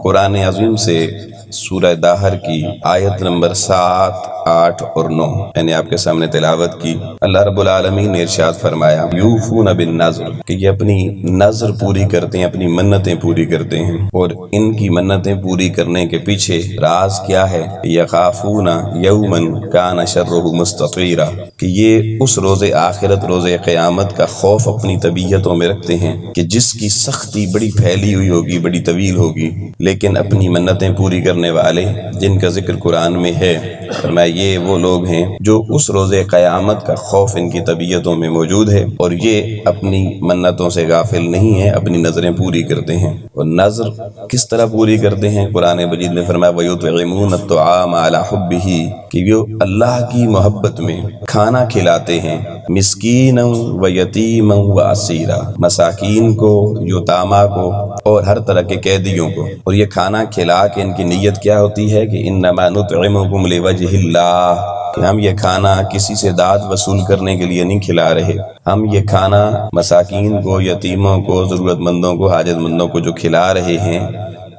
قرآن عظیم سے سورہ داہر کی آیت نمبر 7، 8 اور 9 میں نے آپ کے سامنے تلاوت کی۔ اللہ رب العالمین نے ارشاد فرمایا یوفون بالنذر، کہ یہ اپنی نذر پوری کرتے ہیں، اپنی منتیں پوری کرتے ہیں، اور ان کی منتیں پوری کرنے کے پیچھے راز کیا ہے؟ یخافون یوما کان شرہ مستطیرا، کہ یہ اس روز آخرت، روز قیامت کا خوف اپنی طبیعتوں میں رکھتے ہیں کہ جس کی سختی بڑی پھیلی ہوئی ہوگی، بڑی طویل ہوگی، لیکن اپنی منتیں پوری کرنے والے جن کا ذکر قرآن میں ہے، فرمایا یہ وہ لوگ ہیں جو اس روز قیامت کا خوف ان کی طبیعتوں میں موجود ہے، اور یہ اپنی منتوں سے غافل نہیں ہیں، اپنی نظریں پوری کرتے ہیں۔ اور نظر کس طرح پوری کرتے ہیں؟ قرآن مجید نے فرمایا وَيُطْعِمُونَ الطَّعَامَ عَلَى حُبِّهِ، کہ وہ اللہ کی محبت میں کھانا کھلاتے ہیں، مسکینا و یتیما و اسیرا، مساکین کو، یتامہ کو، اور ہر طرح کے قیدیوں کو۔ اور یہ کھانا کھلا کے ان کی نیت کیا ہوتی ہے کہ انما نطعمکم لوجہ اللہ، کہ ہم یہ کھانا کسی سے داد وصول کرنے کے لیے نہیں کھلا رہے، ہم یہ کھانا مساکین کو، یتیموں کو، ضرورت مندوں کو، حاجت مندوں کو جو کھلا رہے ہیں،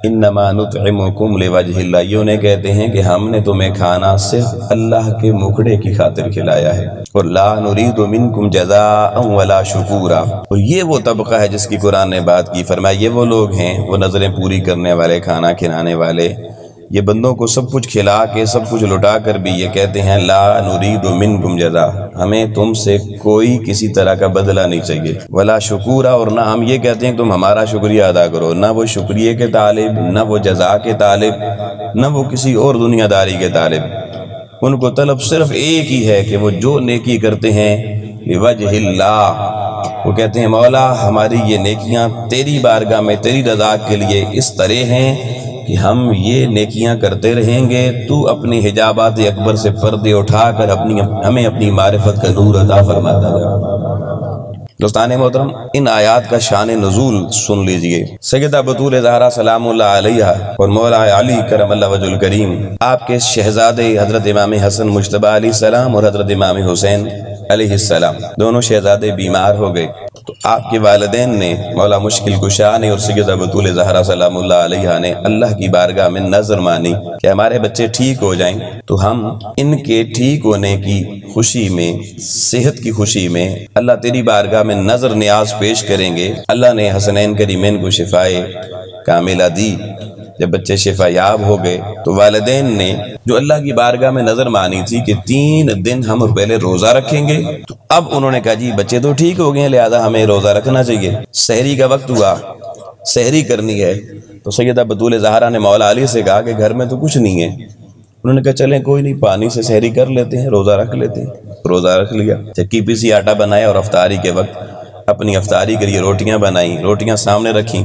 انما نطعمکم لوجہ اللہ، یہ انہیں کہتے ہیں کہ ہم نے تمہیں کھانا صرف اللہ کے مکھڑے کی خاطر کھلایا ہے، اور لا نرید منکم جزاء ولا شکورا۔ اور یہ وہ طبقہ ہے جس کی قرآن نے بات کی، فرمایا یہ وہ لوگ ہیں، وہ نظریں پوری کرنے والے، کھانا کھلانے والے، یہ بندوں کو سب کچھ کھلا کے، سب کچھ لٹا کر بھی یہ کہتے ہیں لا نرید منکم جزاء، ہمیں تم سے کوئی کسی طرح کا بدلہ نہیں چاہیے، ولا شکورا، اور نہ ہم یہ کہتے ہیں تم ہمارا شکریہ ادا کرو، نہ وہ شکریہ کے طالب، نہ وہ جزا کے طالب، نہ وہ کسی اور دنیا داری کے طالب۔ ان کو طلب صرف ایک ہی ہے کہ وہ جو نیکی کرتے ہیں لوجہ اللہ، وہ کہتے ہیں مولا ہماری یہ نیکیاں تیری بارگاہ میں تیری رضا کے لیے اس طرح ہیں کہ ہم یہ نیکیاں کرتے رہیں گے، تو اپنی حجابات اکبر سے پردے اٹھا کر ہمیں اپنی معرفت کا نور عطا فرماتا ہے۔ دوستان محترم، ان آیات کا شان نزول سن لیجئے۔ سیدہ بطول زہرا سلام اللہ علیہ اور مولا علی کرم اللہ وجہ الکریم، آپ کے شہزادے حضرت امام حسن مجتبیٰ علیہ السلام اور حضرت امام حسین علیہ السلام، دونوں شہزادے بیمار ہو گئے، تو آپ کے والدین نے، مولا مشکل کشا نے اور سیدہ بطول زہرا سلام اللہ علیہ نے اللہ کی بارگاہ میں نظر مانی کہ ہمارے بچے ٹھیک ہو جائیں تو ہم ان کے ٹھیک ہونے کی خوشی میں، صحت کی خوشی میں اللہ تیری بارگاہ میں نظر نیاز پیش کریں گے۔ اللہ نے حسنین کریمین کو شفائے کاملہ دی۔ جب بچے شفا یاب ہو گئے تو والدین نے جو اللہ کی بارگاہ میں نظر مانی تھی کہ 3 دن ہم پہلے روزہ رکھیں گے، تو اب انہوں نے کہا جی بچے تو ٹھیک ہو گئے ہیں لہذا ہمیں روزہ رکھنا چاہیے، سحری کا وقت ہوا، سحری کرنی ہے۔ تو سیدہ بطول زہرا نے مولا علی سے کہا کہ گھر میں تو کچھ نہیں ہے، انہوں نے کہا چلیں کوئی نہیں، پانی سے سحری کر لیتے ہیں، روزہ رکھ لیتے ہیں۔ روزہ رکھ لیا، چکی پیسی آٹا بنایا اور افطاری کے وقت اپنی افطاری کے لیے روٹیاں بنائیں، روٹیاں سامنے رکھیں،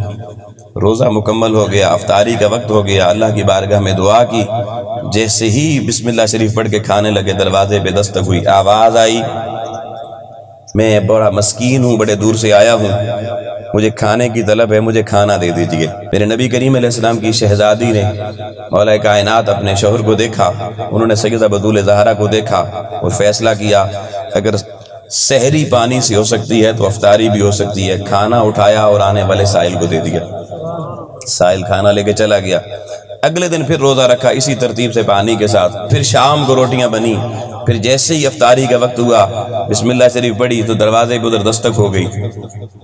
روزہ مکمل ہو گیا، افطاری کا وقت ہو گیا، اللہ کی بارگاہ میں دعا کی، جیسے ہی بسم اللہ شریف پڑھ کے کھانے لگے دروازے پہ دستک ہوئی، آواز آئی میں بڑا مسکین ہوں، بڑے دور سے آیا ہوں، مجھے کھانے کی طلب ہے، مجھے کھانا دے دیجئے۔ میرے نبی کریم علیہ السلام کی شہزادی نے مولا کائنات اپنے شوہر کو دیکھا، انہوں نے سیدہ بطول زہرا کو دیکھا اور فیصلہ کیا اگر سحری پانی سے ہو سکتی ہے تو افطاری بھی ہو سکتی ہے۔ کھانا اٹھایا اور آنے والے سائل کو دے دیا، سائل کھانا لے کے چلا گیا۔ اگلے دن پھر روزہ رکھا اسی ترتیب سے پانی کے ساتھ، پھر شام کو روٹیاں بنی، پھر جیسے ہی افطاری کا وقت ہوا بسم اللہ شریف پڑھی تو دروازے کو ادھر دستک ہو گئی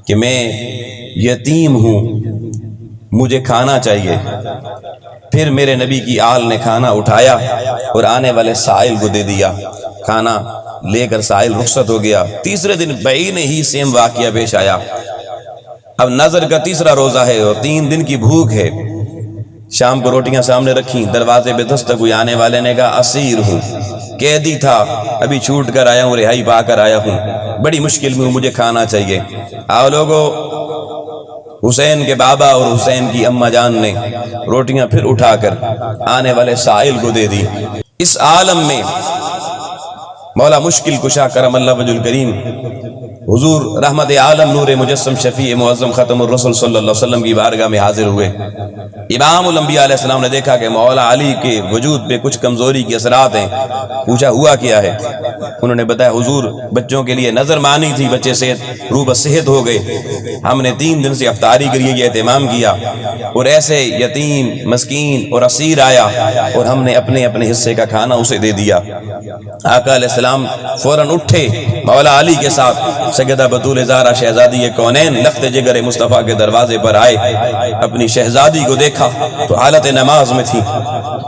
کہ میں یتیم ہوں، مجھے کھانا چاہیے۔ پھر میرے نبی کی آل نے کھانا اٹھایا اور آنے والے سائل کو دے دیا، کھانا لے کر سائل رخصت ہو گیا۔ تیسرے دن بعین ہی سیم واقعہ پیش آیا، اب نظر کا تیسرا روزہ ہے اور 3 دن کی بھوک ہے، شام کو روٹیاں سامنے رکھیں، دروازے پہ دستک ہوئی، آنے والے نے کہا اسیر ہوں، قیدی تھا، ابھی چھوٹ کر آیا ہوں، رہائی پا کر آیا ہوں، بڑی مشکل میں ہوں، مجھے کھانا چاہیے۔ آؤ لوگو، حسین کے بابا اور حسین کی اماں جان نے روٹیاں پھر اٹھا کر آنے والے سائل کو دے دی۔ اس عالم میں مولا مشکل کشا کرم اللہ وجہ الکریم حضور رحمت عالم نور مجسم شفیع معظم ختم الرسل صلی اللہ علیہ وسلم کی بارگاہ میں حاضر ہوئے۔ امام الانبیاء علیہ السلام نے دیکھا کہ مولا علی کے وجود پہ کچھ کمزوری کے اثرات ہیں، پوچھا ہوا کیا ہے؟ انہوں نے بتایا حضور بچوں کے لیے نظر مانی تھی، بچے صحت روبہ صحت ہو گئے، ہم نے 3 دن سے افطاری کے لیے یہ اہتمام کیا، اور ایسے یتیم مسکین اور اسیر آیا اور ہم نے اپنے اپنے حصے کا کھانا اسے دے دیا۔ آقا علیہ السلام فوراً اٹھے، مولا علی کے ساتھ سیدہ بطول زہرا شہزادی کونین لخت جگر مصطفیٰ کے دروازے پر آئے، اپنی شہزادی کو دیکھا تو حالت نماز میں تھی،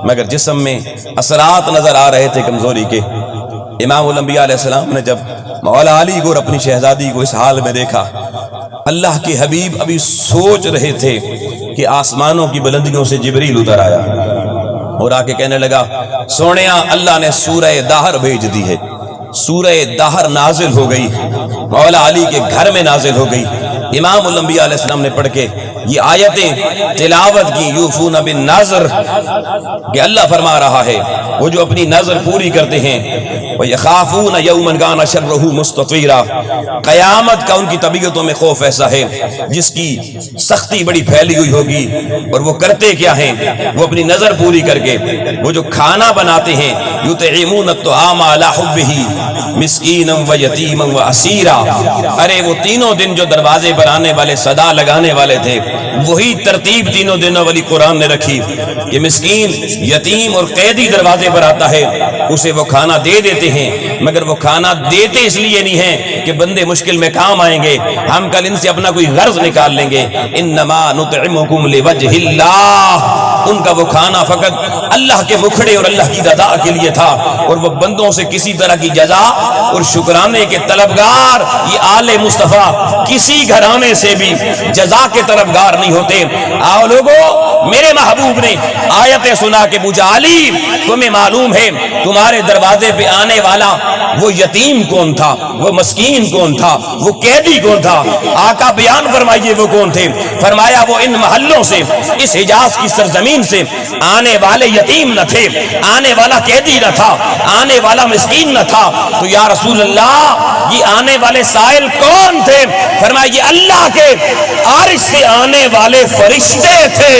مگر جسم میں اثرات نظر آ رہے تھے کمزوری کے۔ امام الانبیاء علیہ السلام نے جب مولا علی کو اور اپنی شہزادی کو اس حال میں دیکھا، اللہ کے حبیب ابھی سوچ رہے تھے کہ آسمانوں کی بلندیوں سے جبریل اتر آیا اور آ کے کہنے لگا سونیا اللہ نے سورہ دہر بھیج دی ہے۔ سورہ دہر نازل ہو گئی، مولا علی کے گھر میں نازل ہو گئی۔ امام الانبیاء علیہ السلام نے پڑھ کے یہ آیتیں تلاوت کی، یوفون بالنذر، کہ اللہ فرما رہا ہے وہ جو اپنی نظر پوری کرتے ہیں، وَيَخَافُونَ يَوْمًا كَانَ شَرُّهُ مُسْتَطِيرًا، قیامت کا ان کی طبیعتوں میں خوف ایسا ہے جس کی سختی بڑی پھیلی ہوئی ہوگی، اور وہ کرتے کیا ہیں؟ وہ اپنی نظر پوری کر کے وہ جو کھانا بناتے ہیں، يُطْعِمُونَ الطَّعَامَ عَلَىٰ حُبِّهِ مِسْكِينًا وَيَتِيمًا وَأَسِيرًا۔ ارے وہ تینوں دن جو دروازے پر آنے والے صدا لگانے والے تھے، وہی ترتیب تینوں دنوں والی قرآن نے رکھی کہ مسکین یتیم اور قیدی دروازے پر آتا ہے، اسے وہ کھانا دے دیتے ہیں، مگر وہ کھانا دیتے اس لیے نہیں ہیں کہ بندے مشکل میں کام آئیں گے، ہم کل ان سے اپنا کوئی غرض نکال لیں گے، انما نطعمکم لوجہ اللہ، ان کا وہ کھانا فقط اللہ کے مکھڑے اور اللہ کی رضا کے لیے تھا، اور وہ بندوں سے کسی طرح کی جزا اور شکرانے کے طلبگار، یہ آل مصطفیٰ کسی گھرانے سے بھی جزا کے طلبگار نہیں ہوتے۔ آؤ لوگو، میرے محبوب نے آیتیں سنا کے پوچھا علی تمہیں معلوم ہے تمہارے دروازے پہ آنے والا وہ یتیم کون تھا، وہ مسکین کون تھا، وہ قیدی کون تھا؟ آقا بیان فرمائیے وہ کون تھے؟ فرمایا وہ ان محلوں سے، اس حجاز کی سرزمین سے آنے والے یتیم نہ تھے، آنے والا قیدی نہ تھا، آنے والا مسکین نہ تھا۔ تو یا رسول اللہ یہ آنے والے سائل کون تھے؟ فرمایا یہ اللہ کے عرش سے آنے والے فرشتے تھے،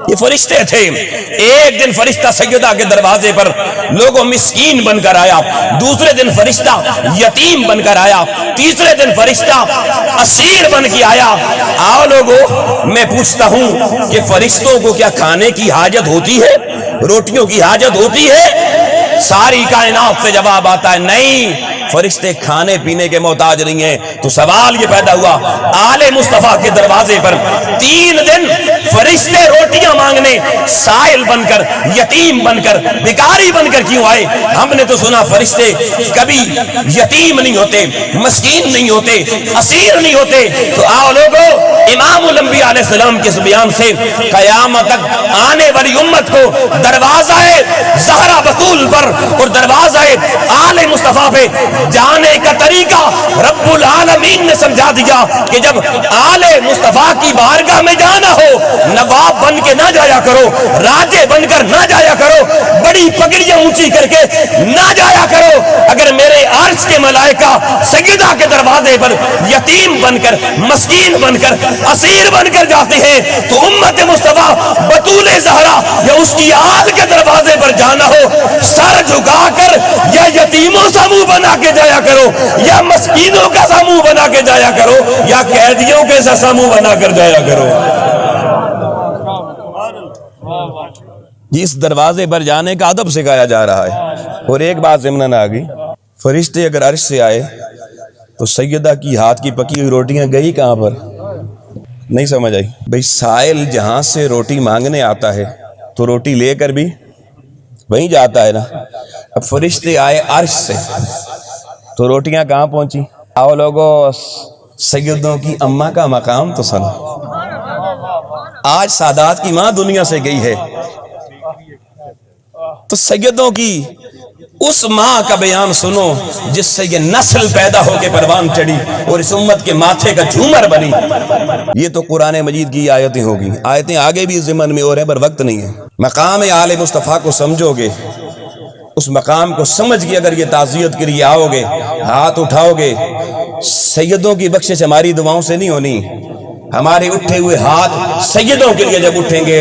یہ فرشتے تھے۔ ایک دن فرشتہ سیدہ کے دروازے پر لوگوں مسکین بن کر آیا، دوسرے دن فرشتہ یتیم بن کر آیا، تیسرے دن فرشتہ اسیر بن کے آیا۔ آؤ لوگوں، میں پوچھتا ہوں کہ فرشتوں کو کیا کھانے کی حاجت ہوتی ہے؟ روٹیوں کی حاجت ہوتی ہے؟ ساری کائنات سے جواب آتا ہے نہیں، فرشتے کھانے پینے کے محتاج نہیں ہیں۔ تو سوال یہ پیدا ہوا آل مصطفیٰ کے دروازے پر 3 دن فرشتے روٹیاں مانگنے سائل بن کر، یتیم بن کر، بھکاری بن کر کیوں آئے؟ ہم نے تو سنا فرشتے کبھی یتیم نہیں ہوتے، مسکین نہیں ہوتے، اسیر نہیں ہوتے۔ تو آؤ لوگو، امام الانبیاء علیہ السلام کے اس بیان سے قیامت تک آنے والی امت کو دروازہ زہرا بطول پر اور دروازہ آل مصطفیٰ پہ جانے کا طریقہ رب العالمین نے سمجھا دیا کہ جب آل مصطفیٰ کی بارگاہ میں جانا ہو، نواب بن کے نہ جایا کرو، راجے بن کر نہ جایا کرو، بڑی پگڑیاں اونچی کر کے نہ جایا کرو۔ اگر میرے عرش کے ملائکہ سیدہ کے دروازے پر یتیم بن کر، مسکین بن کر، اسیر بن کر جاتے ہیں، تو امت مصطفیٰ بطول زہرا یا اس کی آل کے دروازے پر جانا ہو، سر جھکا کر یا یتیموں کا منہ بنا کے جایا کرو، یا مسکینوں کا سا منہ بنا کے جایا کرو، یا قیدیوں کے سا منہ بنا کر جایا کرو۔ اس دروازے پر جانے کا ادب سکھایا جا رہا ہے۔ اور ایک بات ضمن آ گئی، فرشتے اگر عرش سے آئے تو سیدہ کی ہاتھ کی پکی ہوئی روٹیاں گئی کہاں پر؟ نہیں سمجھ آئی؟ بھئی سائل جہاں سے روٹی مانگنے آتا ہے تو روٹی لے کر بھی وہیں جاتا ہے نا۔ اب فرشتے آئے عرش سے تو روٹیاں کہاں پہنچی؟ آؤ لوگو، سیدوں کی اماں کا مقام تو سنو۔ آج سادات کی ماں دنیا سے گئی ہے، تو سیدوں کی اس ماں کا بیان سنو جس سے یہ نسل پیدا ہو کے پروان چڑھی اور اس امت کے ماتھے کا جھومر بنی۔ یہ تو قرآن مجید کی آیتیں ہوگی، آیتیں آگے بھی ضمن میں اور ہیں، پر وقت نہیں ہے۔ مقام آل مصطفیٰ کو سمجھو گے، اس مقام کو سمجھ کے اگر یہ تعزیت کے لیے آؤ گے، ہاتھ اٹھاؤ گے، سیدوں کی بخشش ہماری دعاؤں سے نہیں ہونی، ہمارے اٹھے ہوئے ہاتھ سیدوں کے لیے جب اٹھیں گے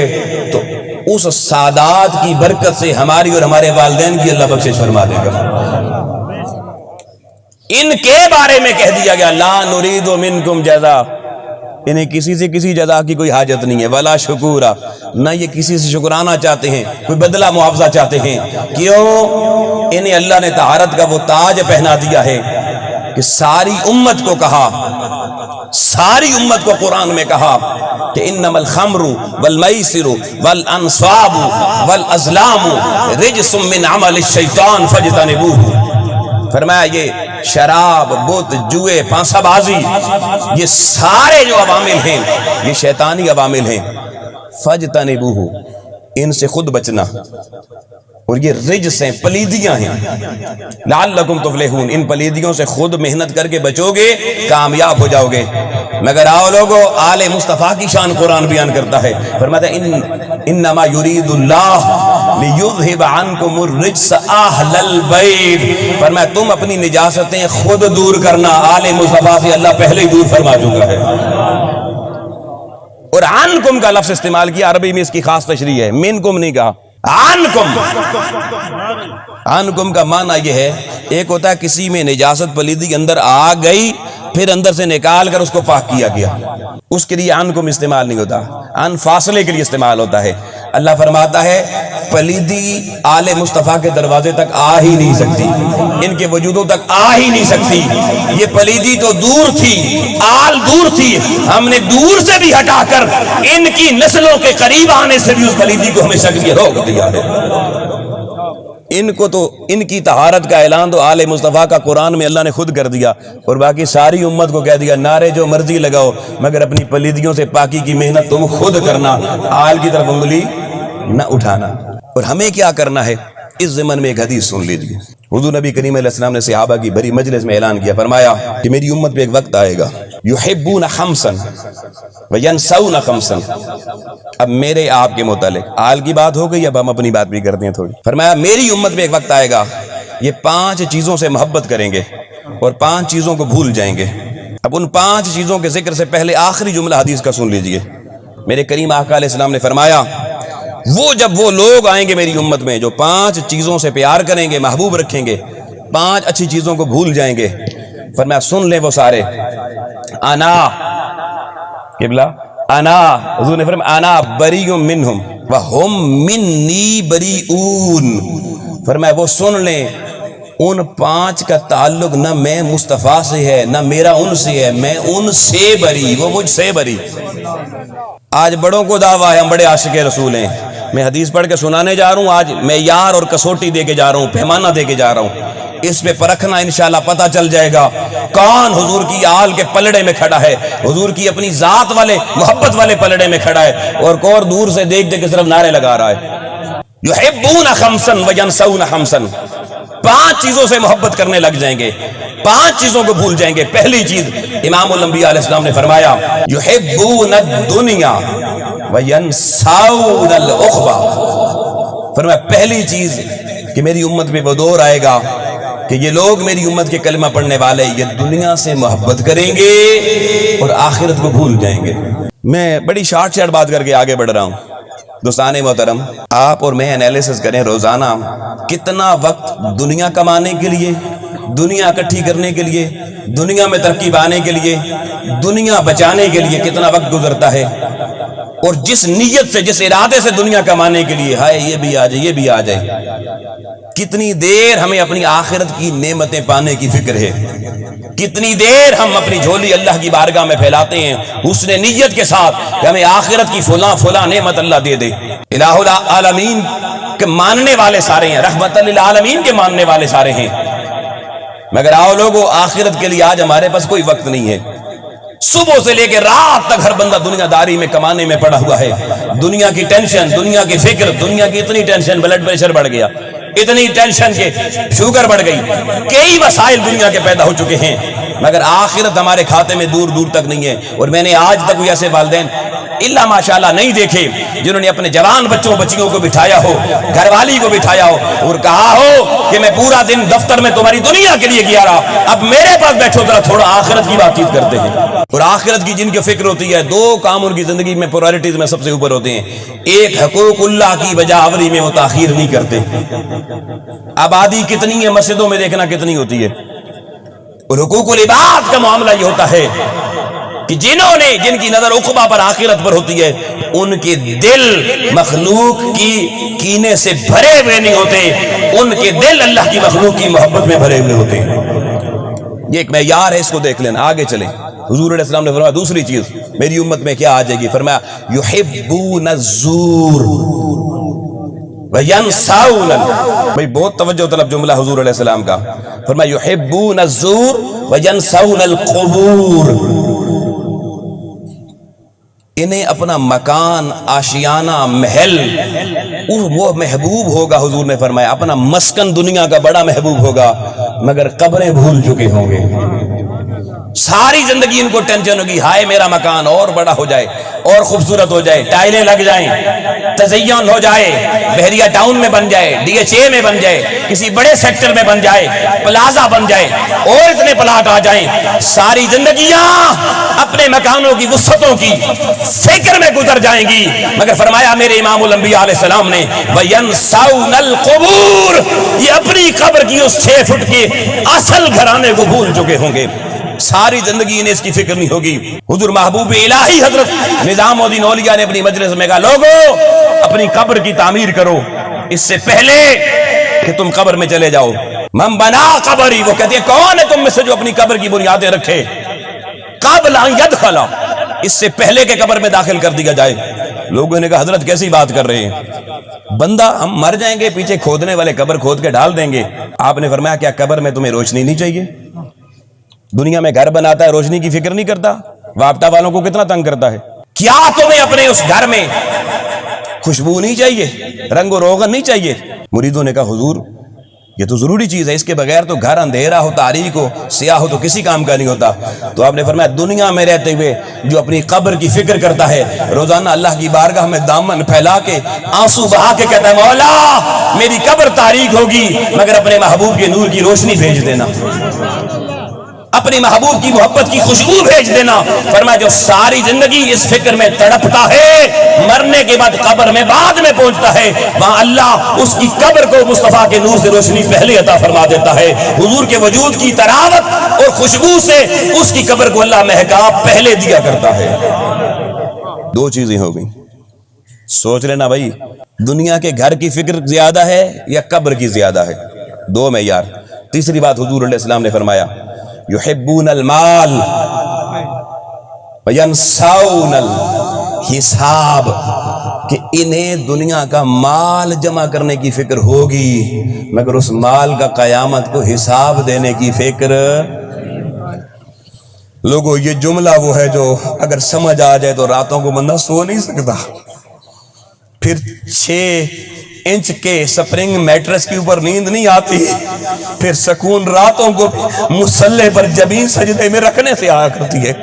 تو اس سادات کی برکت سے ہماری اور ہمارے والدین کی اللہ بخشش فرما دے گا۔ ان کے بارے میں کہہ دیا گیا لا نرید منکم جزا، انہیں کسی سے کسی جزا کی کوئی حاجت نہیں ہے، ولا شکورا، نہ یہ کسی سے شکرانہ چاہتے ہیں، کوئی بدلہ معاوضہ چاہتے ہیں۔ کیوں؟ انہیں اللہ نے طہارت کا وہ تاج پہنا دیا ہے کہ ساری امت کو کہا، ساری امت کو قرآن میں کہا کہ انما الخمر والمیسر والانصاب والازلام رجس من عمل الشیطان فاجتنبوہ۔ فرمایا یہ شراب، بت، جوئے، پانسہ بازی، یہ سارے جو عوامل ہیں یہ شیطانی عوامل ہیں، فاجتنبوہ، ان سے خود بچنا، اور یہ رجس ہیں، پلیدیاں ہیں، لعلکم تفلحون، ان پلیدیوں سے خود محنت کر کے بچو گے، کامیاب ہو جاؤ گے۔ مگر آؤ لوگو، آل مصطفیٰ کی شان قرآن بیان کرتا ہے، فرماتا ہے انما یرید اللہ لیذہب عنکم الرجس اہل البیت، فرمایا تم اپنی نجاستیں خود دور کرنا، آل مصطفیٰ سے اللہ پہلے ہی دور فرما چکا ہے۔ اور عنکم کا لفظ استعمال کیا، عربی میں اس کی خاص تشریح ہے، منکم نہیں کہا، عنکم۔ عنکم کا معنی یہ ہے، ایک ہوتا ہے کسی میں نجاست پلیدی اندر آ گئی، پھر اندر سے نکال کر اس کو پاک کیا گیا، اس کے لیے عنکم استعمال نہیں ہوتا، عن فاصلے کے لیے استعمال ہوتا ہے۔ اللہ فرماتا ہے پلیدی آل مصطفیٰ کے دروازے تک آ ہی نہیں سکتی، ان کے وجودوں تک آ ہی نہیں سکتی، یہ پلیدی تو دور تھی، آل دور تھی، ہم نے دور سے بھی ہٹا کر ان کی نسلوں کے قریب آنے سے بھی اس پلیدی کو ہمیشہ کے لیے روک دیا ہے۔ ان کو تو ان کی طہارت کا اعلان تو آل مصطفیٰ کا قرآن میں اللہ نے خود کر دیا، اور باقی ساری امت کو کہہ دیا نعرے جو مرضی لگاؤ مگر اپنی پلیدیوں سے پاکی کی محنت تم خود کرنا، آل کی طرف انگلی نہ اٹھانا۔ اور ہمیں کیا کرنا ہے؟ اس ضمن میں ایک حدیث سن لیجیے۔ حضور نبی کریم علیہ السلام نے صحابہ کی بڑی مجلس میں اعلان کیا، فرمایا کہ میری امت پہ ایک وقت آئے گا یحبون خمسا وینسون خمسا۔ اب میرے آپ کے متعلق آل کی بات ہو گئی، اب ہم اپنی بات بھی کرتے ہیں تھوڑی۔ فرمایا میری امت میں ایک وقت آئے گا یہ 5 چیزوں سے محبت کریں گے اور 5 چیزوں کو بھول جائیں گے۔ اب ان 5 چیزوں کے ذکر سے پہلے آخری جملہ حدیث کا سن لیجئے۔ میرے کریم آقا علیہ السلام نے فرمایا جب وہ لوگ آئیں گے میری امت میں جو 5 چیزوں سے پیار کریں گے، محبوب رکھیں گے، 5 اچھی چیزوں کو بھول جائیں گے، فرمایا سن لیں وہ سارے، انا قبلہ انا، حضور نے فرمایا انا بریء منہم وہم منی بریئون، فرمایا وہ سن لیں ان 5 کا تعلق نہ میں مصطفیٰ سے ہے نہ میرا ان سے ہے، میں ان سے بری، وہ مجھ سے بری۔ آج بڑوں کو دعویٰ ہے ہم بڑے عاشق رسول ہیں، میں حدیث پڑھ کے سنانے جا رہا ہوں، آج معیار اور کسوٹی دے کے جا رہا ہوں، پیمانہ دے کے جا رہا ہوں، اس پہ پرکھنا انشاءاللہ پتہ چل جائے گا کون حضور کی آل کے پلڑے میں کھڑا ہے، حضور کی اپنی ذات والے محبت والے پلڑے میں کھڑا ہے، اور کون دور سے دیکھ دیکھ کے صرف نعرے لگا رہا ہے۔ یحبون خمسا وینسون خمسا، 5 چیزوں سے محبت کرنے لگ جائیں گے، 5 چیزوں کو بھول جائیں گے۔ پہلی چیز امام الانبیاء علیہ السلام نے فرمایا یحبون الدنیا وینسون الاخرى، فرمایا پہلی چیز کہ میری امت میں وہ دور آئے گا کہ یہ لوگ میری امت کے کلمہ پڑھنے والے یہ دنیا سے محبت کریں گے اور آخرت کو بھول جائیں گے۔ میں بڑی شارٹ بات کر کے آگے بڑھ رہا ہوں۔ دوستان محترم، آپ اور میں انالیسس کریں روزانہ کتنا وقت دنیا کمانے کے لیے، دنیا اکٹھی کرنے کے لیے، دنیا میں ترقی پانے کے لیے، دنیا بچانے کے لیے کتنا وقت گزرتا ہے، اور جس نیت سے جس ارادے سے دنیا کمانے کے لیے ہائے یہ بھی آ جائے یہ بھی آ جائے، کتنی دیر ہمیں اپنی آخرت کی نعمتیں پانے کی فکر ہے، کتنی دیر ہم اپنی جھولی اللہ کی بارگاہ میں پھیلاتے ہیں حسن نیت کے ساتھ کہ ہمیں آخرت کی فلاں نعمت اللہ دے دے۔ الہ العالمین کے ماننے والے سارے ہیں، رحمت للعالمین کے ماننے والے سارے ہیں، مگر آؤ لوگوں آخرت کے لیے آج ہمارے پاس کوئی وقت نہیں ہے۔ صبح سے لے کے رات تک ہر بندہ دنیا داری میں کمانے میں پڑا ہوا ہے، دنیا کی ٹینشن، دنیا کی فکر، دنیا کی اتنی ٹینشن بلڈ پریشر بڑھ گیا، اتنی ٹینشن کہ شوگر بڑھ گئی، کئی وسائل دنیا کے پیدا ہو چکے ہیں، مگر آخرت ہمارے کھاتے میں دور دور تک نہیں ہے. اور میں نے آج تک کوئی ایسے والدین اللہ ماشاءاللہ نہیں دیکھے جنہوں نے اپنے جوان بچوں بچیوں کو بٹھایا ہو, گھر والی کو بٹھایا ہو اور کہا ہو کہ میں پورا دن دفتر میں تمہاری دنیا کے لیے کیا رہا, اب میرے پاس بیٹھو ذرا تھوڑا آخرت کی بات چیت کرتے ہیں. اور آخرت کی جن کی فکر ہوتی ہے, دو کام ان کی زندگی میں پرائرٹیز میں سب سے اوپر ہوتے ہیں. ایک حقوق اللہ کی بجاوری میں وہ تاخیر نہیں کرتے. آبادی کتنی ہے مسجدوں میں دیکھنا کتنی ہوتی ہے. اور حقوق العباد کا معاملہ یہ ہوتا ہے کہ جنہوں نے جن کی نظر عقبہ پر آخرت پر ہوتی ہے ان کے دل مخلوق کی کینے سے بھرے ہوئے نہیں ہوتے, ان کے دل اللہ کی مخلوق کی محبت میں بھرے ہوئے ہوتے ہیں. یہ ایک معیار ہے, اس کو دیکھ لینا. آگے چلیں. حضور علیہ السلام نے فرمایا دوسری چیز میری امت میں کیا آ جائے گی, فرمایا یحبون الزور وینسون. بھئی بہت توجہ طلب جملہ حضور علیہ السلام کا. فرمایا یحبون الزور وینسون القبور. انہیں اپنا مکان, آشیانہ, محل وہ محبوب ہوگا. حضور نے فرمایا اپنا مسکن دنیا کا بڑا محبوب ہوگا مگر قبریں بھول چکے ہوں گے. ساری زندگی ان کو ٹینشن ہوگی, ہائے میرا مکان اور بڑا ہو جائے اور خوبصورت ہو جائے, ٹائلیں لگ جائیں, تزین ہو جائے, بحریہ ٹاؤن میں بن جائے, ڈی ایچ اے میں بن جائے, کسی بڑے سیکٹر میں بن جائے, پلازا بن جائے اور اتنے پلاٹ آ جائیں. ساری زندگیاں اپنے مکانوں کی وسعتوں کی فکر میں گزر جائیں گی. مگر فرمایا میرے امام الانبیاء علیہ السلام نے وَيَنْسَوْنَ الْقُبُورِ, یہ اپنی قبر کی اس 6 فٹ کے اصل گھرانے کو بھول چکے ہوں گے. ساری زندگی انہیں اس کی فکر نہیں ہوگی. حضور محبوب الہی حضرت نظام الدین اولیاء نے اپنی مجلس میں کہا لوگو اپنی قبر کی تعمیر کرو اس سے پہلے کہ تم قبر میں چلے جاؤ. من بنا قبری, وہ کہتے ہیں کون ہے تم میں سے جو اپنی قبر کی بنیادیں رکھے قبل ان يدخل, اس سے پہلے کہ قبر میں داخل کر دیا جائے. لوگوں نے کہا حضرت کیسی بات کر رہے ہیں, بندہ ہم مر جائیں گے پیچھے کھودنے والے قبر کھود کے ڈال دیں گے. آپ نے فرمایا کیا قبر میں تمہیں روشنی نہیں چاہیے؟ دنیا میں گھر بناتا ہے روشنی کی فکر نہیں کرتا, وابطہ والوں کو کتنا تنگ کرتا ہے. کیا تمہیں اپنے اس گھر میں خوشبو نہیں چاہیے, رنگ و روغن نہیں چاہیے؟ مریدوں نے کہا حضور یہ تو ضروری چیز ہے, اس کے بغیر تو گھر اندھیرا ہو, تاریک ہو, سیاہ ہو تو کسی کام کا نہیں ہوتا. تو آپ نے فرمایا دنیا میں رہتے ہوئے جو اپنی قبر کی فکر کرتا ہے روزانہ اللہ کی بارگاہ میں دامن پھیلا کے آنسو بہا کے کہتا ہے مولا میری قبر تاریک ہوگی مگر اپنے محبوب کے نور کی روشنی بھیج دینا, اپنی محبوب کی محبت کی خوشبو بھیج دینا. فرمایا جو ساری زندگی اس فکر میں تڑپتا ہے مرنے کے بعد قبر میں بعد میں پہنچتا ہے, وہاں اللہ اس کی قبر کو مصطفیٰ کے نور سے روشنی پہلے عطا فرما دیتا ہے. حضور کے وجود کی طراوت اور خوشبو سے اس کی قبر کو اللہ مہکاب پہلے دیا کرتا ہے. 2 چیزیں ہو گئیں. سوچ لینا بھائی دنیا کے گھر کی فکر زیادہ ہے یا قبر کی زیادہ ہے, 2 معیار. تیسری بات حضور علیہ السلام نے فرمایا یحبون المال وینسون الحساب, کہ انہیں دنیا کا مال جمع کرنے کی فکر ہوگی مگر اس مال کا قیامت کو حساب دینے کی فکر. لوگوں یہ جملہ وہ ہے جو اگر سمجھ آ جائے تو راتوں کو بندہ سو نہیں سکتا. پھر 6 انچ کے سپرنگ میٹرس کے اوپر نیند نہیں آتی, پھر سکون راتوں کو مصلے پر جبین سجدے میں رکھنے سے آیا کرتی ہے.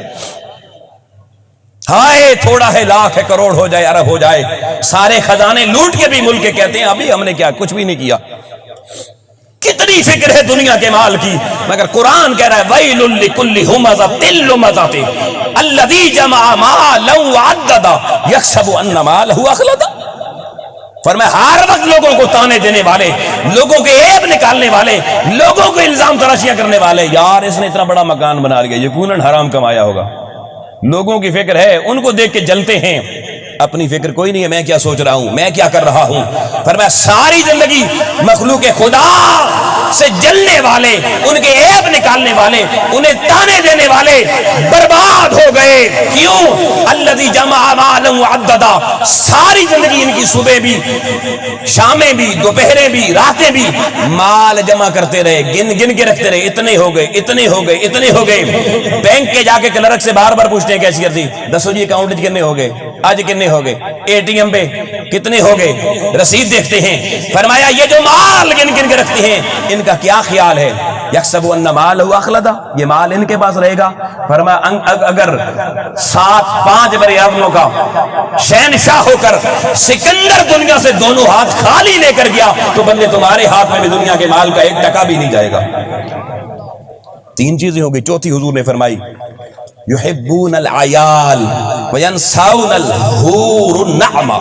ہائے تھوڑا ہے لاکھ ہے کروڑ ہو جائے ارب ہو جائے, سارے خزانے لوٹ کے بھی ملک کے کہتے ہیں ابھی ہم نے کیا کچھ بھی نہیں کیا. کتنی فکر ہے دنیا کے مال کی, مگر قرآن کہہ رہا ہے وَيْلٌ لِكُلِّ هُمَزَةٍ لُمَزَةٍ الَّذِي جَمَعَ مَالًا وَعَدَّدَ يَحْسَبُ أَنَّ مَالَهُ أَخْلَدَ. فرمایا ہر وقت لوگوں کو تانے دینے والے, لوگوں کے عیب نکالنے والے, لوگوں کو الزام تراشیاں کرنے والے, یار اس نے اتنا بڑا مکان بنا لیا یقیناً حرام کمایا ہوگا. لوگوں کی فکر ہے, ان کو دیکھ کے جلتے ہیں, اپنی فکر کوئی نہیں ہے میں کیا سوچ رہا ہوں, میں کیا کر رہا ہوں. فرمایا ساری زندگی مخلوق خدا سے جلنے والے, ان کے عیب نکالنے والے, انہیں تانے دینے والے برباد ہو گئے. کیوں؟ الذی جمع مالا وعددا, ساری زندگی ان کی صبح بھی شامیں بھی دوپہریں بھی راتیں بھی مال جمع کرتے رہے, گن گن کے رکھتے رہے, اتنے ہو گئے اتنے ہو گئے اتنے ہو گئے. بینک کے جا کے کلرک سے بار بار پوچھتے ہیں کیشیئر جی دسو جی اکاؤنٹ کتنے ہو گئے, آج کتنے ہو گئے, اے ٹی ایم پہ کتنے ہو گئے, رسید دیکھتے ہیں. فرمایا یہ جو مال گن گن کے رکھتے ہیں ان کا کیا خیال ہے؟ یحسب ان مالہ اخلدہ، یہ مال ان کے پاس رہے گا؟ فرمایا اگر 5 بر اعظموں کا شہنشاہ ہو کر سکندر دنیا سے دونوں ہاتھ خالی لے کر گیا تو بندے تمہارے ہاتھ میں بھی دنیا کے مال کا 1 ٹکا بھی نہیں جائے گا۔ 3 چیزیں ہو گئی، چوتھی حضور نے فرمائی یحبون العیال وینسون الحور النعمہ۔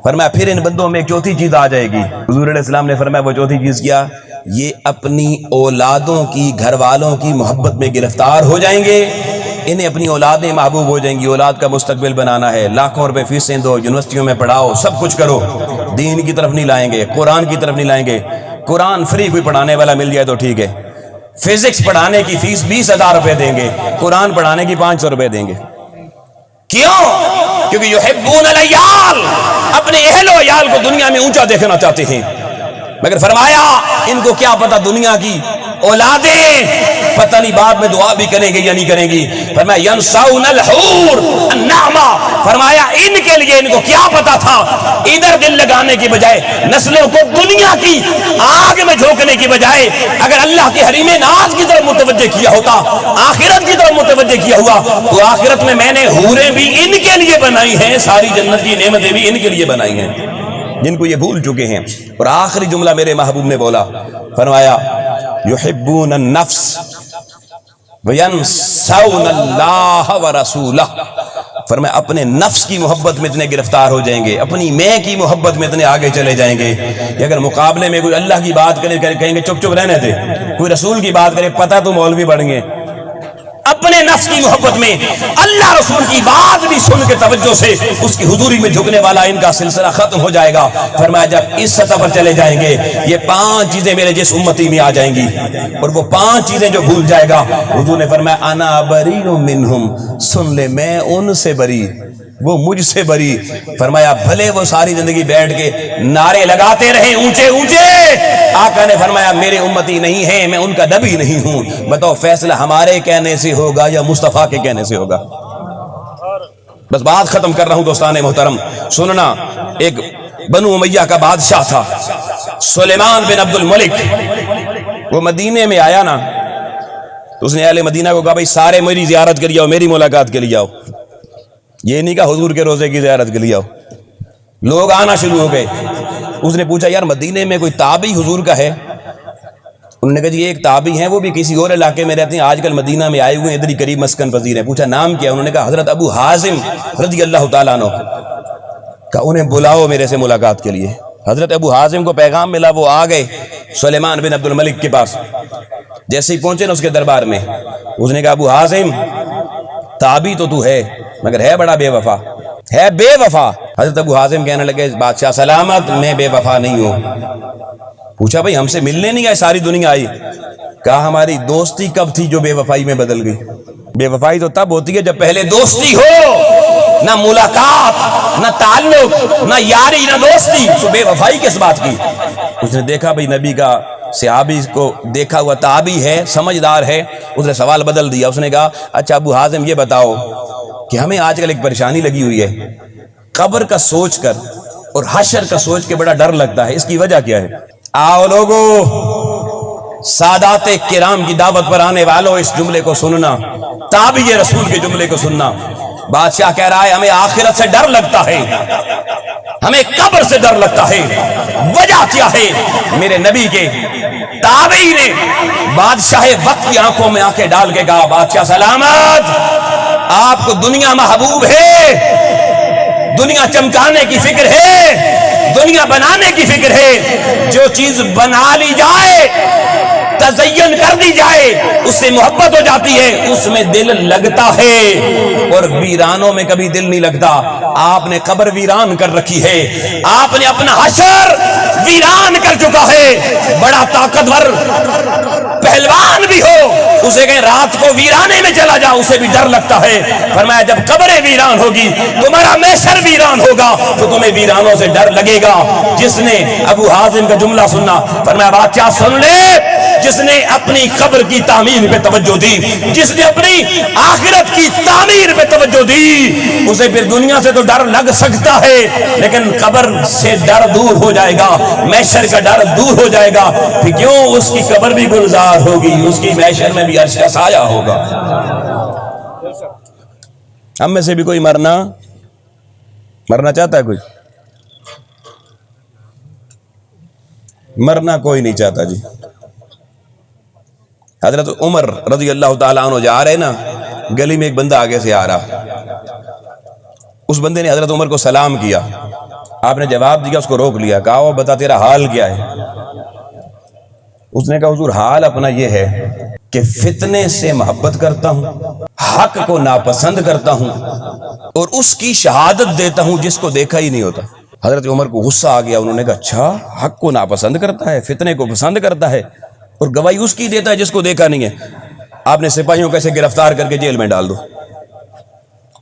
فرمایا پھر ان بندوں میں ایک چوتھی چیز آ جائے گی۔ حضور علیہ السلام نے فرمایا وہ چوتھی چیز کیا؟ یہ اپنی اولادوں کی، گھر والوں کی محبت میں گرفتار ہو جائیں گے، انہیں اپنی اولادیں محبوب ہو جائیں گی۔ اولاد کا مستقبل بنانا ہے، لاکھوں روپے فیسیں دو، یونیورسٹیوں میں پڑھاؤ، سب کچھ کرو، دین کی طرف نہیں لائیں گے، قرآن کی طرف نہیں لائیں گے۔ قرآن فری کوئی پڑھانے والا مل جائے تو ٹھیک ہے، فزکس پڑھانے کی فیس 20,000 روپے دیں گے، قرآن پڑھانے کی 500 روپے دیں گے۔ کیوں؟ کیونکہ یحبون العیال، اپنے اہل و عیال کو دنیا میں اونچا دیکھنا چاہتے ہیں۔ مگر فرمایا ان کو کیا پتہ دنیا کی اولادیں پتہ نہیں بعد میں دعا بھی کریں گے یا نہیں کریں گی۔ فرمایا ینسون الحور النعمہ، فرمایا ان کے لیے ان کو کیا پتا تھا، ادھر دل لگانے کی بجائے نسلوں کو دنیا کی آگ میں جھونکنے کی بجائے اگر اللہ کے حریم ناز کی طرف متوجہ کیا ہوتا، آخرت کی طرف متوجہ کیا ہوا تو آخرت میں میں نے حوریں بھی ان کے لیے بنائی ہیں، ساری جنت کی نعمتیں بھی ان کے لیے بنائی ہیں، جن کو یہ بھول چکے ہیں۔ اور آخری جملہ میرے محبوب نے بولا، فرمایا یحبون النفس وینسون اللہ ورسولہ، فرمایا اپنے نفس کی محبت میں اتنے گرفتار ہو جائیں گے، اپنی میں کی محبت میں اتنے آگے چلے جائیں گے کہ اگر مقابلے میں کوئی اللہ کی بات کرے کہیں گے چپ چپ رہنے دے، کوئی رسول کی بات کرے پتہ تو مولوی بڑھ گے۔ اپنے نفس کی محبت میں اللہ رسول کی بات بھی سن کے توجہ سے اس کی حضوری میں جھکنے والا ان کا سلسلہ ختم ہو جائے گا۔ فرمایا جب اس سطح پر چلے جائیں گے یہ 5 چیزیں میرے جس امتی میں آ جائیں گی، اور وہ 5 چیزیں جو بھول جائے گا، حضور نے فرمایا انا بری منہم، سن لے میں ان سے بری، وہ مجھ سے بری۔ فرمایا بھلے وہ ساری زندگی بیٹھ کے نعرے لگاتے رہیں اونچے اونچے، آقا نے فرمایا میرے امتی نہیں ہیں، میں ان کا نبی نہیں ہوں، بتاؤ فیصلہ ہمارے کہنے سے ہوگا یا مصطفیٰ کے کہنے سے ہوگا؟ بس بات ختم کر رہا ہوں دوستان محترم، سننا۔ ایک بنو امیہ کا بادشاہ تھا سلیمان بن عبد الملک، وہ مدینے میں آیا نا تو اس نے اہل مدینہ کو کہا بھائی سارے میری زیارت کے لیے آؤ، میری ملاقات کے لیے آؤ، یہ نہیں کہا حضور کے روزے کی زیارت کے لیے آؤ۔ لوگ آنا شروع ہو گئے۔ اس نے پوچھا یار مدینے میں کوئی تابعی حضور کا ہے؟ انہوں نے کہا جی ایک تابعی ہیں، وہ بھی کسی اور علاقے میں رہتے ہیں، آج کل مدینہ میں آئے ہوئے ہیں، ادھر ہی قریب مسکن پذیر ہیں۔ پوچھا نام کیا؟ انہوں نے کہا حضرت ابو حازم رضی اللہ تعالیٰ عنہ۔ کہا انہیں بلاؤ میرے سے ملاقات کے لیے۔ حضرت ابو حازم کو پیغام ملا، وہ آ گئے سلیمان بن عبد الملک کے پاس۔ جیسے ہی پہنچے نا اس کے دربار میں، اس نے کہا ابو حازم تابعی تو ہے مگر ہے بڑا بے وفا، ہے بے وفا۔ حضرت ابو حازم کہنے لگے بادشاہ سلامت، میں بے وفا نہیں ہوں۔ پوچھا بھئی ہم سے ملنے نہیں آئے، ساری دنیا آئی؟ کہا ہماری دوستی کب تھی جو بے وفائی میں بدل گئی؟ بے وفائی تو تب ہوتی ہے جب پہلے دوستی ہو، نہ ملاقات، نہ تعلق، نہ یاری، نہ دوستی، تو بے وفائی کس بات کی؟ اس نے دیکھا بھئی نبی کا صحابی کو دیکھا ہوا تابعی ہے، سمجھدار ہے، اس نے سوال بدل دیا۔ اس نے کہا اچھا ابو حازم یہ بتاؤ کہ ہمیں آج کل ایک پریشانی لگی ہوئی ہے، قبر کا سوچ کر اور حشر کا سوچ کے بڑا ڈر لگتا ہے، اس کی وجہ کیا ہے؟ آؤ لوگو، سادات کرام کی دعوت پر آنے والوں اس جملے کو سننا، تابعی رسول کے جملے کو سننا۔ بادشاہ کہہ رہا ہے ہمیں آخرت سے ڈر لگتا ہے، ہمیں قبر سے ڈر لگتا ہے، وجہ کیا ہے؟ میرے نبی کے تابعی نے بادشاہ وقت کی آنکھوں میں آنکھیں ڈال کے کہا بادشاہ سلامت، آپ کو دنیا محبوب ہے، دنیا چمکانے کی فکر ہے، دنیا بنانے کی فکر ہے، جو چیز بنا لی جائے، تزین کر دی جائے، اس سے محبت ہو جاتی ہے، اس میں دل لگتا ہے، اور ویرانوں میں کبھی دل نہیں لگتا۔ آپ نے قبر ویران کر رکھی ہے، آپ نے اپنا حشر ویران کر چکا ہے۔ بڑا طاقتور پہلوان بھی ہو، اسے کہیں رات کو ویرانے میں چلا جا، اسے بھی ڈر لگتا ہے۔ فرمایا جب قبریں ویران ہوگی، تمہارا محشر ویران ہوگا، تو تمہیں ویرانوں سے ڈر لگے گا۔ جس نے ابو حازم کا جملہ سننا، فرمایا بادشاہ سن لے، جس نے اپنی قبر کی تعمیر پہ توجہ دی، جس نے اپنی آخرت کی تعمیر پہ توجہ دی، اسے پھر دنیا سے تو ڈر لگ سکتا ہے لیکن قبر سے ڈر دور ہو جائے گا، محشر کا ڈر دور ہو جائے گا، پھر کیوں اس کی قبر بھی گلزار ہوگی، اس کی محشر میں بھی عرش کا سایہ ہوگا۔ ہم میں سے بھی کوئی مرنا چاہتا ہے؟ کوئی مرنا کوئی نہیں چاہتا جی۔ حضرت عمر رضی اللہ تعالیٰ عنہ جا رہے نا، گلی میں ایک بندہ آگے سے آ رہا، اس بندے نے حضرت عمر کو سلام کیا، آپ نے جواب دیا، اس کو روک لیا، کہا وہ بتا تیرا حال کیا ہے؟ اس نے کہا حضور حال اپنا یہ ہے کہ فتنے سے محبت کرتا ہوں، حق کو ناپسند کرتا ہوں، اور اس کی شہادت دیتا ہوں جس کو دیکھا ہی نہیں ہوتا۔ حضرت عمر کو غصہ آ گیا، انہوں نے کہا اچھا، حق کو ناپسند کرتا ہے، فتنے کو پسند کرتا ہے، اور گواہی اس کی دیتا ہے جس کو دیکھا نہیں ہے۔ آپ نے سپاہیوں کو ایسے گرفتار کر کے جیل میں ڈال دو۔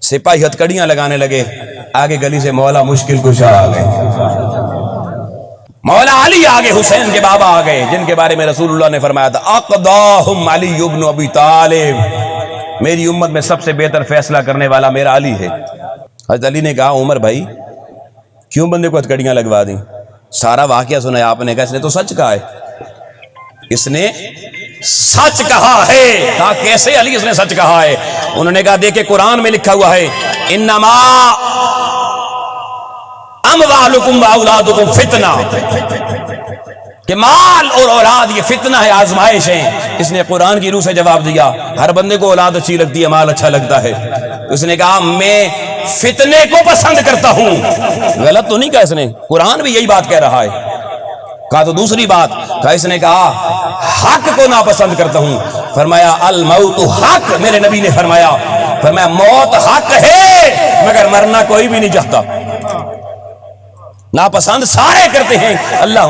سپاہی ہتھکڑیاں لگانے لگے، آگے گلی سے مولا مشکل کشا آ گئے، مولا علی آگے، حسین کے بابا آ گئے، جن کے بارے میں رسول اللہ نے فرمایا تھا اقضاہم علی ابن ابی طالب، میری امت میں سب سے بہتر فیصلہ کرنے والا میرا علی ہے۔ حضرت علی نے کہا عمر بھائی کیوں بندے کو ہتھکڑیاں لگوا دیں؟ سارا واقعہ سنا آپ نے، کہا اس نے تو سچ کہا ہے، اس نے سچ کہا ہے۔ کہا کیسے علی اس نے سچ کہا ہے؟ انہوں نے کہا دیکھیں قرآن میں لکھا ہوا ہے انما اموالکم واولادکم فتنہ، کہ مال اور اولاد یہ فتنہ ہے، آزمائش ہے۔ اس نے قرآن کی روح سے جواب دیا، ہر بندے کو اولاد اچھی لگتی ہے، مال اچھا لگتا ہے۔ اس نے کہا میں فتنے کو پسند کرتا ہوں۔ غلط تو نہیں کہا اس نے، قرآن بھی یہی بات کہہ رہا ہے۔ کہا تو دوسری بات، کہا اس نے کہا حق کو ناپسند کرتا ہوں۔ فرمایا الموت حق، میرے نبی نے فرمایا موت حق ہے مگر مرنا کوئی بھی نہیں چاہتا، ناپسند سارے کرتے ہیں۔ اللہ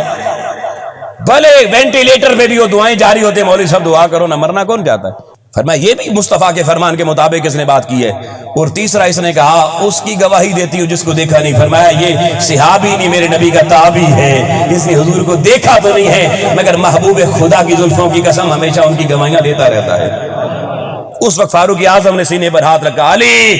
بھلے وینٹیلیٹر پہ بھی وہ دعائیں جاری ہوتے ہیں، مولوی صاحب دعا کرو نا، مرنا کون چاہتا ہے؟ فرمایا یہ بھی مصطفیٰ کے فرمان کے مطابق اس نے بات کی ہے۔ اور تیسرا اس نے کہا اس کی گواہی دیتی ہوں جس کو دیکھا نہیں۔ فرمایا یہ صحابی نہیں، میرے نبی کا تابعی ہے، اس نے حضور کو دیکھا تو نہیں ہے مگر محبوب خدا کی زلفوں کی قسم ہمیشہ ان کی گواہیاں لیتا رہتا ہے۔ اس وقت فاروق اعظم نے سینے پر ہاتھ رکھا، علی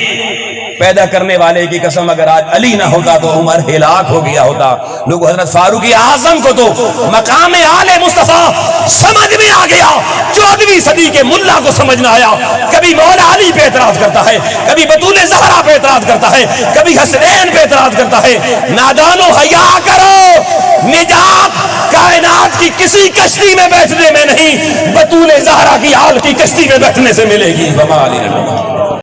پیدا کرنے والے کی قسم اگر آج علی نہ ہوتا تو عمر ہلاک ہو گیا ہوتا۔ لوگ حضرت فاروق اعظم کو تو مقام آل مصطفیٰ سمجھ میں آ گیا، 14ویں صدی کے ملا کو سمجھ نہ آیا۔ کبھی مولا علی پہ اعتراض کرتا ہے، کبھی بطول زہرا پہ اعتراض کرتا ہے، کبھی حسنین پہ اعتراض کرتا ہے۔ نادانو حیا کرو، نجات کائنات کی کسی کشتی میں بیٹھنے میں نہیں، بطول زہرا کی آل کی کشتی میں بیٹھنے سے ملے گی۔